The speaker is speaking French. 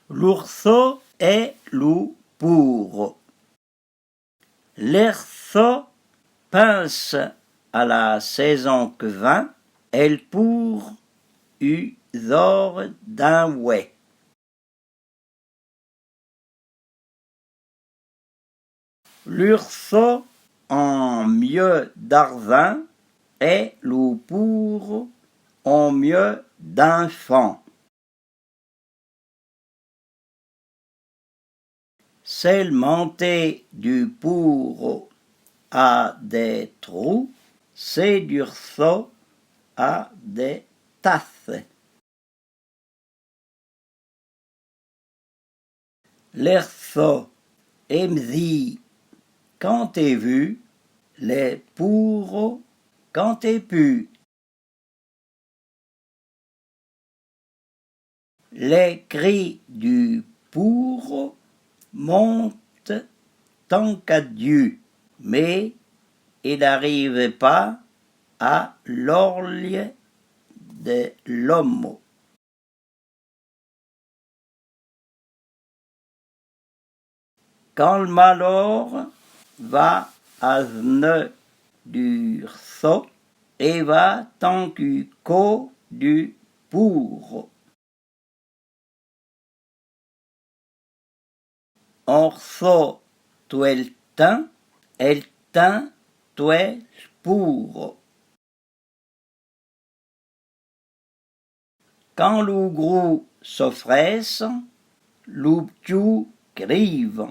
L'ourso est loup pour. L'erso pince à la saison que vint, elle pour usor d'un ouet. L'urso en mieux d'arvin est loup pour en mieux d'enfant. Celle montée du pour a des trous, c'est d'urso a des tasses. L'erso emzi quand t'es vu, les pour quand t'es pu. Les cris du pour montent tant qu'à Dieu, mais il n'arrive pas à l'orlie de l'homme. Quand le malheur va à nœud du rso, et va tant qu'au du pour. Orso tuel teint, el teint tuel pour. Quand l'ougrou s'offresse, l'oubtiu grive.